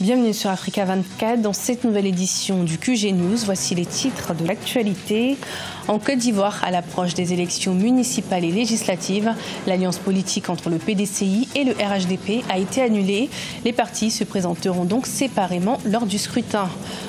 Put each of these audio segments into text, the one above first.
Bienvenue sur Africa 24. Dans cette nouvelle édition du QG News, voici les titres de l'actualité. En Côte d'Ivoire, à l'approche des élections municipales et législatives, l'alliance politique entre le PDCI et le RHDP a été annulée. Les partis se présenteront donc séparément lors du scrutin.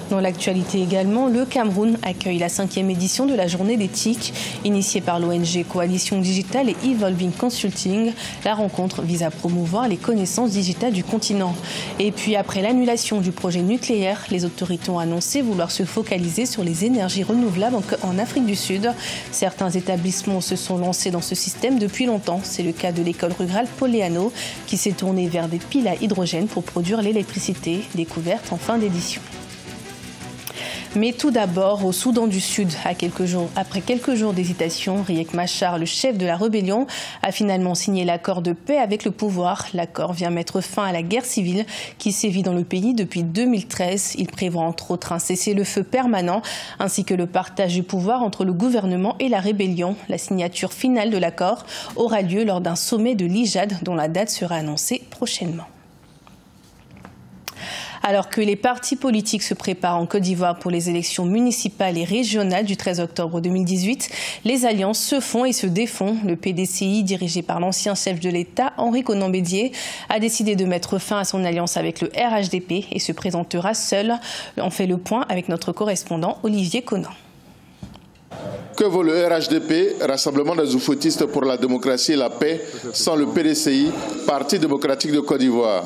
Dans l'actualité également, le Cameroun accueille la 5e édition de la journée d'éthique. Initiée par l'ONG Coalition Digitale et Evolving Consulting, la rencontre vise à promouvoir les connaissances digitales du continent. Et puis après l'annulation du projet nucléaire, les autorités ont annoncé vouloir se focaliser sur les énergies renouvelables en Afrique du Sud. Certains établissements se sont lancés dans ce système depuis longtemps. C'est le cas de l'école rurale Poléano qui s'est tournée vers des piles à hydrogène pour produire l'électricité, découverte en fin d'édition. Mais tout d'abord, au Soudan du Sud, après quelques jours d'hésitation, Riek Machar, le chef de la rébellion, a finalement signé l'accord de paix avec le pouvoir. L'accord vient mettre fin à la guerre civile qui sévit dans le pays depuis 2013. Il prévoit entre autres un cessez-le-feu permanent ainsi que le partage du pouvoir entre le gouvernement et la rébellion. La signature finale de l'accord aura lieu lors d'un sommet de l'IJAD dont la date sera annoncée prochainement. Alors que les partis politiques se préparent en Côte d'Ivoire pour les élections municipales et régionales du 13 octobre 2018, les alliances se font et se défont. Le PDCI, dirigé par l'ancien chef de l'État, Henri Konan Bédié, a décidé de mettre fin à son alliance avec le RHDP et se présentera seul. On fait le point avec notre correspondant Olivier Conan. Que vaut le RHDP, Rassemblement des Oufoutistes pour la démocratie et la paix, sans le PDCI, Parti démocratique de Côte d'Ivoire?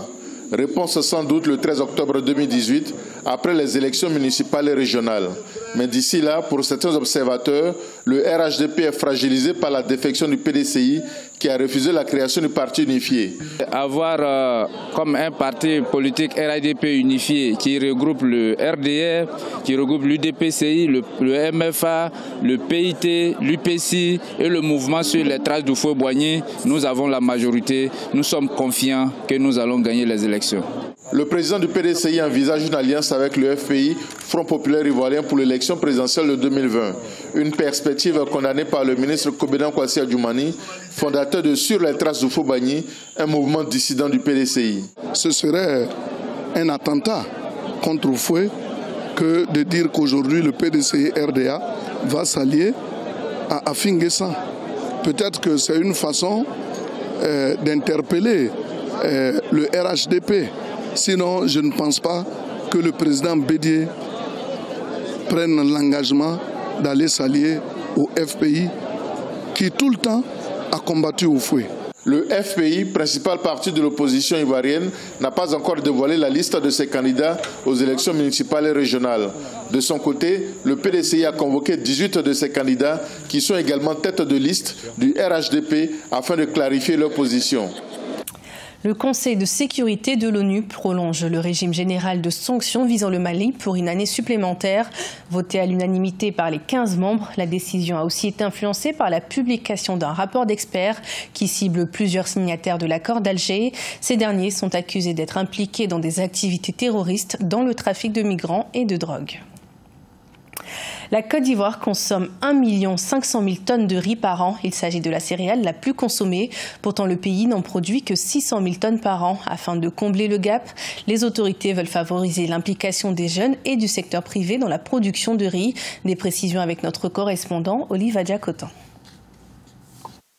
Réponse sans doute le 13 octobre 2018, après les élections municipales et régionales. Mais d'ici là, pour certains observateurs, le RHDP est fragilisé par la défection du PDCI qui a refusé la création du parti unifié. Avoir comme un parti politique RHDP unifié qui regroupe le RDR, qui regroupe l'UDPCI, le MFA, le PIT, l'UPC et le mouvement sur les traces du feu Boigny, nous avons la majorité. Nous sommes confiants que nous allons gagner les élections. Le président du PDCI envisage une alliance avec le FPI, Front populaire ivoirien, pour l'élection présidentielle de 2020. Une perspective condamnée par le ministre Kobedan Kwasi Adjoumani, fondateur de Sur les traces du feu Boigny, un mouvement dissident du PDCI. Ce serait un attentat contre Foué que de dire qu'aujourd'hui le PDCI RDA va s'allier à Afinguessa. Peut-être que c'est une façon d'interpeller le RHDP. Sinon, je ne pense pas que le président Bédié prenne l'engagement d'aller s'allier au FPI qui tout le temps a combattu au fouet. Le FPI, principal parti de l'opposition ivoirienne, n'a pas encore dévoilé la liste de ses candidats aux élections municipales et régionales. De son côté, le PDCI a convoqué 18 de ses candidats qui sont également tête de liste du RHDP afin de clarifier leur position. Le Conseil de sécurité de l'ONU prolonge le régime général de sanctions visant le Mali pour une année supplémentaire. Votée à l'unanimité par les 15 membres, la décision a aussi été influencée par la publication d'un rapport d'experts qui cible plusieurs signataires de l'accord d'Alger. Ces derniers sont accusés d'être impliqués dans des activités terroristes, dans le trafic de migrants et de drogue. La Côte d'Ivoire consomme 1 500 000 tonnes de riz par an. Il s'agit de la céréale la plus consommée. Pourtant, le pays n'en produit que 600 000 tonnes par an. Afin de combler le gap, les autorités veulent favoriser l'implication des jeunes et du secteur privé dans la production de riz. Des précisions avec notre correspondant Olive Adjacotan.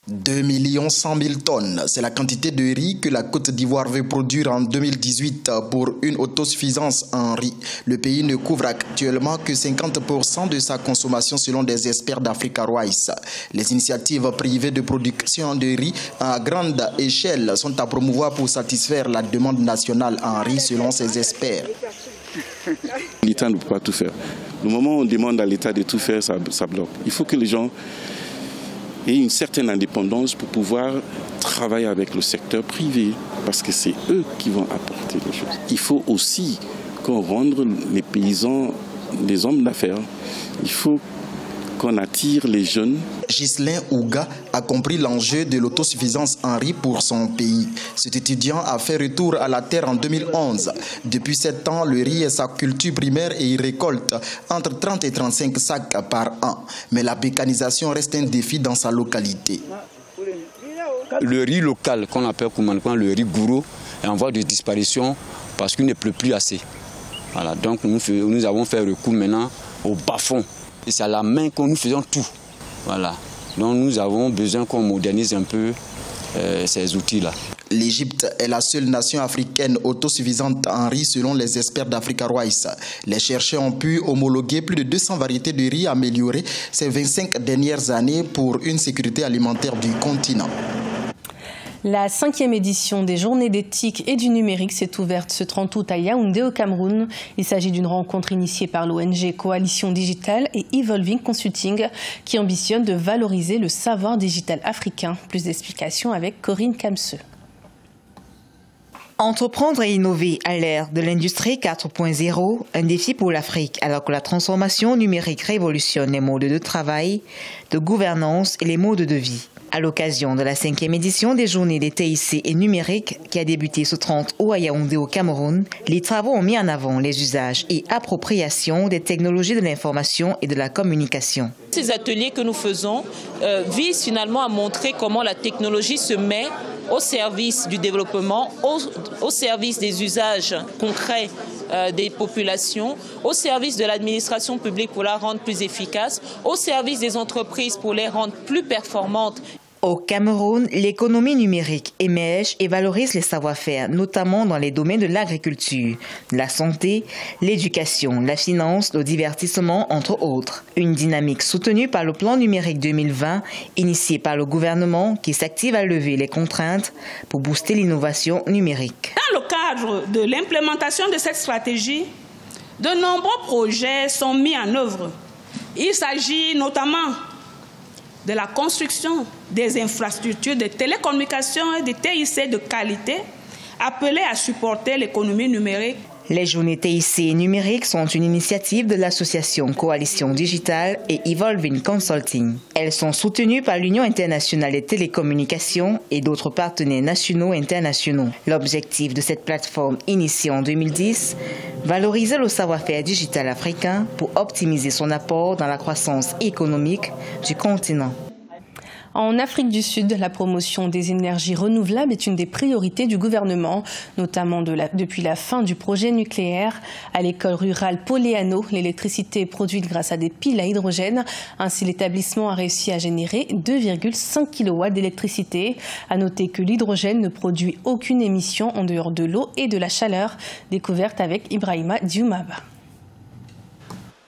2 100 000 tonnes, c'est la quantité de riz que la Côte d'Ivoire veut produire en 2018 pour une autosuffisance en riz. Le pays ne couvre actuellement que 50% de sa consommation selon des experts d'Africa Rice. Les initiatives privées de production de riz à grande échelle sont à promouvoir pour satisfaire la demande nationale en riz selon ces experts. L'État ne peut pas tout faire. Le moment où on demande à l'État de tout faire, ça bloque. Il faut que les gens et une certaine indépendance pour pouvoir travailler avec le secteur privé, parce que c'est eux qui vont apporter les choses. Il faut aussi qu'on rende les paysans des hommes d'affaires. Il faut qu'on attire les jeunes. Ghislain Ouga a compris l'enjeu de l'autosuffisance en riz pour son pays. Cet étudiant a fait retour à la terre en 2011. Depuis 7 ans, le riz est sa culture primaire et il récolte entre 30 et 35 sacs par an. Mais la mécanisation reste un défi dans sa localité. Le riz local qu'on appelle communément le riz gourou est en voie de disparition parce qu'il ne pleut plus assez. Voilà, donc nous avons fait recours maintenant au bas-fond. Et c'est à la main que nous faisons tout. Voilà. Donc nous avons besoin qu'on modernise un peu ces outils-là. L'Égypte est la seule nation africaine autosuffisante en riz selon les experts d'Africa Rice. Les chercheurs ont pu homologuer plus de 200 variétés de riz améliorées ces 25 dernières années pour une sécurité alimentaire du continent. La 5e édition des Journées d'éthique et du numérique s'est ouverte ce 30 août à Yaoundé au Cameroun. Il s'agit d'une rencontre initiée par l'ONG Coalition Digitale et Evolving Consulting qui ambitionne de valoriser le savoir digital africain. Plus d'explications avec Corinne Camseux. Entreprendre et innover à l'ère de l'industrie 4.0, un défi pour l'Afrique alors que la transformation numérique révolutionne les modes de travail, de gouvernance et les modes de vie. À l'occasion de la 5e édition des Journées des TIC et numérique qui a débuté ce 30 août à Yaoundé au Cameroun, les travaux ont mis en avant les usages et appropriations des technologies de l'information et de la communication. Ces ateliers que nous faisons visent finalement à montrer comment la technologie se met au service du développement, au service des usages concrets des populations, au service de l'administration publique pour la rendre plus efficace, au service des entreprises pour les rendre plus performantes. Au Cameroun, l'économie numérique émerge et valorise les savoir-faire, notamment dans les domaines de l'agriculture, la santé, l'éducation, la finance, le divertissement, entre autres. Une dynamique soutenue par le plan numérique 2020, initié par le gouvernement qui s'active à lever les contraintes pour booster l'innovation numérique. Dans le cadre de l'implémentation de cette stratégie, de nombreux projets sont mis en œuvre. Il s'agit notamment de la construction des infrastructures de télécommunications et de TIC de qualité appelées à supporter l'économie numérique. Les journées TIC numériques sont une initiative de l'association Coalition Digitale et Evolving Consulting. Elles sont soutenues par l'Union internationale des télécommunications et d'autres partenaires nationaux et internationaux. L'objectif de cette plateforme initiée en 2010, valoriser le savoir-faire digital africain pour optimiser son apport dans la croissance économique du continent. En Afrique du Sud, la promotion des énergies renouvelables est une des priorités du gouvernement, notamment depuis la fin du projet nucléaire. À l'école rurale Poléano, l'électricité est produite grâce à des piles à hydrogène. Ainsi, l'établissement a réussi à générer 2,5 kW d'électricité. À noter que l'hydrogène ne produit aucune émission en dehors de l'eau et de la chaleur. Découverte avec Ibrahima Dioumaba.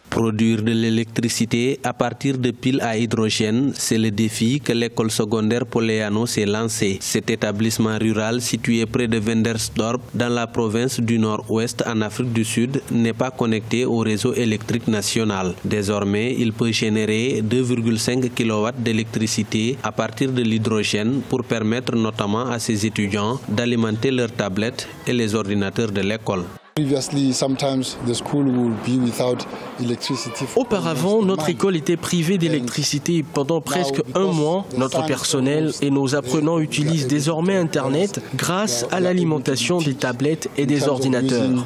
Produire de l'électricité à partir de piles à hydrogène, c'est le défi que l'école secondaire Poléano s'est lancé. Cet établissement rural situé près de Vendersdorp, dans la province du Nord-Ouest en Afrique du Sud, n'est pas connecté au réseau électrique national. Désormais, il peut générer 2,5 kW d'électricité à partir de l'hydrogène pour permettre notamment à ses étudiants d'alimenter leurs tablettes et les ordinateurs de l'école. Auparavant, notre école était privée d'électricité. Pendant presque un mois, notre personnel et nos apprenants utilisent désormais Internet grâce à l'alimentation des tablettes et des ordinateurs.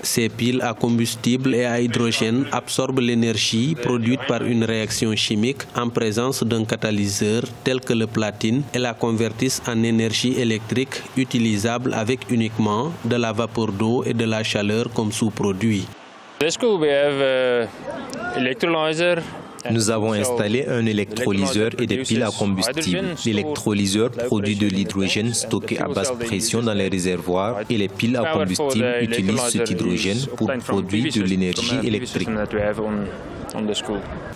Ces piles à combustible et à hydrogène absorbent l'énergie produite par une réaction chimique en présence d'un catalyseur tel que le platine et la convertissent en énergie électrique utilisable avec uniquement de la vapeur d'eau et de la chaleur comme sous-produit. Nous avons installé un électrolyseur et des piles à combustible. L'électrolyseur produit de l'hydrogène stocké à basse pression dans les réservoirs et les piles à combustible utilisent cet hydrogène pour produire de l'énergie électrique.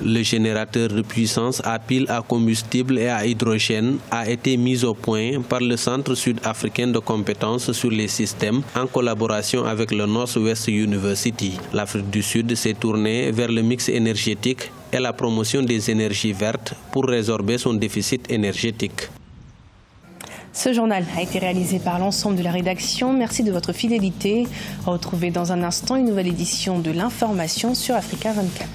Le générateur de puissance à piles à combustible et à hydrogène a été mis au point par le Centre sud-africain de compétences sur les systèmes en collaboration avec le Northwest University. L'Afrique du Sud s'est tournée vers le mix énergétique et la promotion des énergies vertes pour résorber son déficit énergétique. Ce journal a été réalisé par l'ensemble de la rédaction. Merci de votre fidélité. Retrouvez dans un instant une nouvelle édition de l'information sur Africa 24.